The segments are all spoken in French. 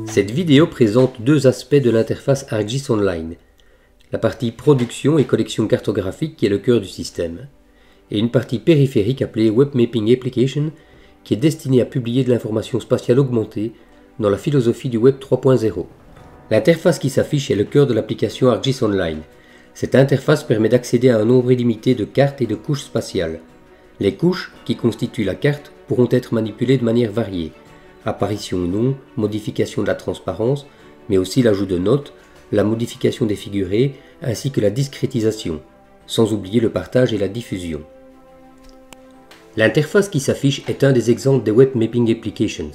Cette vidéo présente deux aspects de l'interface ArcGIS Online. La partie production et collection cartographique qui est le cœur du système, et une partie périphérique appelée Web Mapping Application qui est destinée à publier de l'information spatiale augmentée dans la philosophie du Web 3.0. L'interface qui s'affiche est le cœur de l'application ArcGIS Online. Cette interface permet d'accéder à un nombre illimité de cartes et de couches spatiales. Les couches qui constituent la carte pourront être manipulées de manière variée. Apparition ou non, modification de la transparence, mais aussi l'ajout de notes, la modification des figurés, ainsi que la discrétisation, sans oublier le partage et la diffusion. L'interface qui s'affiche est un des exemples des Web Mapping Applications.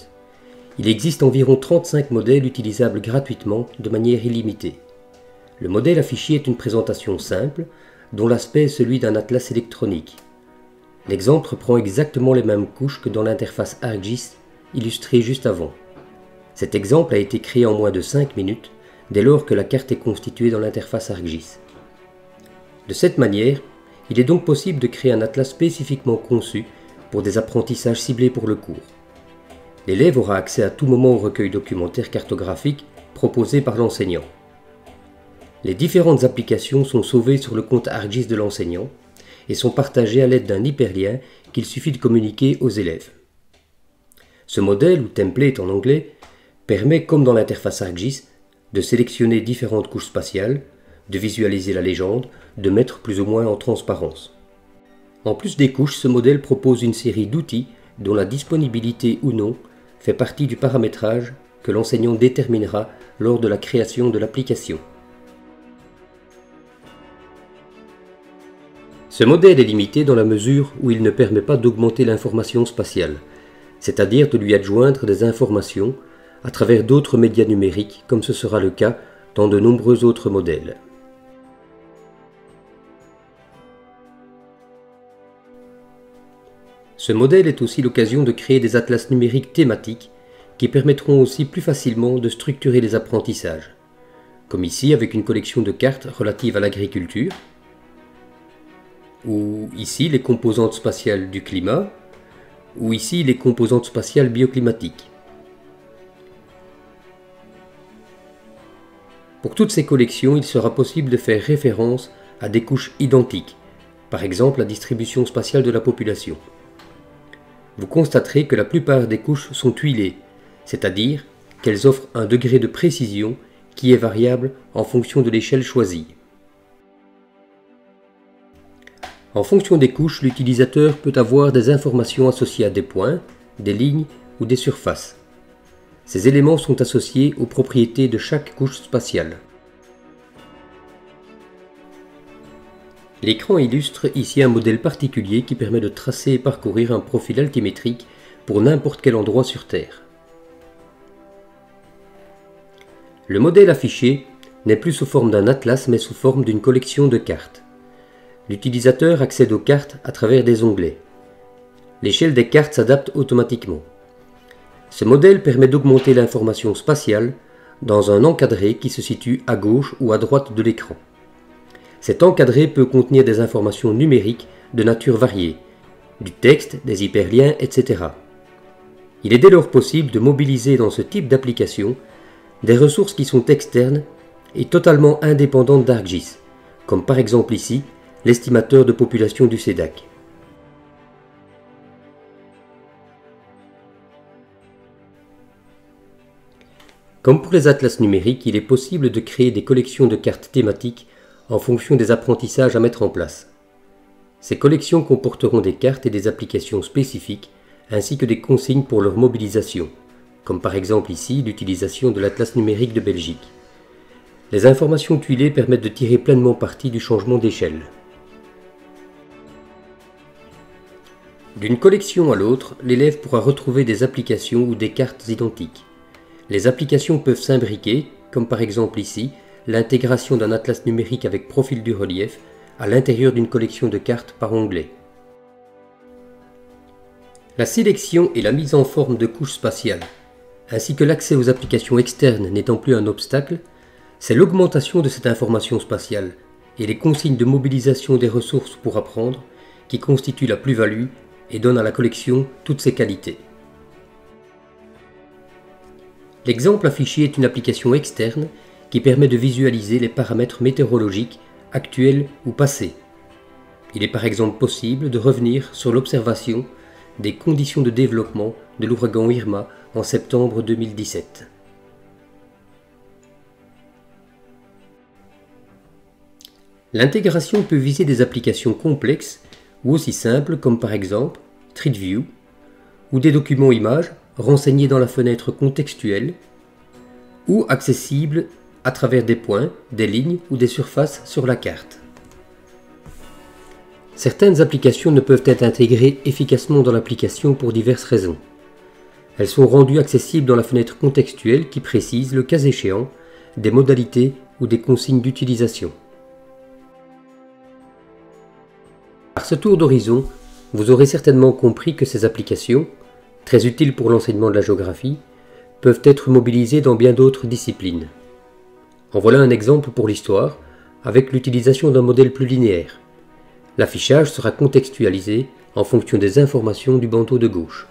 Il existe environ 35 modèles utilisables gratuitement de manière illimitée. Le modèle affiché est une présentation simple, dont l'aspect est celui d'un atlas électronique. L'exemple reprend exactement les mêmes couches que dans l'interface ArcGIS illustrée juste avant. Cet exemple a été créé en moins de 5 minutes, dès lors que la carte est constituée dans l'interface ArcGIS. De cette manière, il est donc possible de créer un atlas spécifiquement conçu pour des apprentissages ciblés pour le cours. L'élève aura accès à tout moment au recueil documentaire cartographique proposé par l'enseignant. Les différentes applications sont sauvées sur le compte ArcGIS de l'enseignant et sont partagées à l'aide d'un hyperlien qu'il suffit de communiquer aux élèves. Ce modèle, ou template en anglais, permet, comme dans l'interface ArcGIS, de sélectionner différentes couches spatiales, de visualiser la légende, de mettre plus ou moins en transparence. En plus des couches, ce modèle propose une série d'outils dont la disponibilité ou non fait partie du paramétrage que l'enseignant déterminera lors de la création de l'application. Ce modèle est limité dans la mesure où il ne permet pas d'augmenter l'information spatiale, c'est-à-dire de lui adjoindre des informations à travers d'autres médias numériques, comme ce sera le cas dans de nombreux autres modèles. Ce modèle est aussi l'occasion de créer des atlas numériques thématiques qui permettront aussi plus facilement de structurer les apprentissages, comme ici avec une collection de cartes relatives à l'agriculture, ou ici les composantes spatiales du climat, ou ici les composantes spatiales bioclimatiques. Pour toutes ces collections, il sera possible de faire référence à des couches identiques, par exemple la distribution spatiale de la population. Vous constaterez que la plupart des couches sont tuilées, c'est-à-dire qu'elles offrent un degré de précision qui est variable en fonction de l'échelle choisie. En fonction des couches, l'utilisateur peut avoir des informations associées à des points, des lignes ou des surfaces. Ces éléments sont associés aux propriétés de chaque couche spatiale. L'écran illustre ici un modèle particulier qui permet de tracer et parcourir un profil altimétrique pour n'importe quel endroit sur Terre. Le modèle affiché n'est plus sous forme d'un atlas mais sous forme d'une collection de cartes. L'utilisateur accède aux cartes à travers des onglets. L'échelle des cartes s'adapte automatiquement. Ce modèle permet d'augmenter l'information spatiale dans un encadré qui se situe à gauche ou à droite de l'écran. Cet encadré peut contenir des informations numériques de nature variée, du texte, des hyperliens, etc. Il est dès lors possible de mobiliser dans ce type d'application des ressources qui sont externes et totalement indépendantes d'ArcGIS, comme par exemple ici l'estimateur de population du CEDAC. Comme pour les atlas numériques, il est possible de créer des collections de cartes thématiques en fonction des apprentissages à mettre en place. Ces collections comporteront des cartes et des applications spécifiques, ainsi que des consignes pour leur mobilisation, comme par exemple ici l'utilisation de l'atlas numérique de Belgique. Les informations tuilées permettent de tirer pleinement parti du changement d'échelle. D'une collection à l'autre, l'élève pourra retrouver des applications ou des cartes identiques. Les applications peuvent s'imbriquer, comme par exemple ici, l'intégration d'un atlas numérique avec profil du relief à l'intérieur d'une collection de cartes par onglet. La sélection et la mise en forme de couches spatiales, ainsi que l'accès aux applications externes n'étant plus un obstacle, c'est l'augmentation de cette information spatiale et les consignes de mobilisation des ressources pour apprendre qui constitue la plus-value et donne à la collection toutes ses qualités. L'exemple affiché est une application externe qui permet de visualiser les paramètres météorologiques actuels ou passés. Il est par exemple possible de revenir sur l'observation des conditions de développement de l'ouragan Irma en septembre 2017. L'intégration peut viser des applications complexes ou aussi simples comme par exemple Street View ou des documents images renseignés dans la fenêtre contextuelle ou accessibles à travers des points, des lignes ou des surfaces sur la carte. Certaines applications ne peuvent être intégrées efficacement dans l'application pour diverses raisons. Elles sont rendues accessibles dans la fenêtre contextuelle qui précise, le cas échéant, des modalités ou des consignes d'utilisation. Par ce tour d'horizon, vous aurez certainement compris que ces applications, très utiles pour l'enseignement de la géographie, peuvent être mobilisées dans bien d'autres disciplines. En voilà un exemple pour l'histoire, avec l'utilisation d'un modèle plus linéaire. L'affichage sera contextualisé en fonction des informations du bandeau de gauche.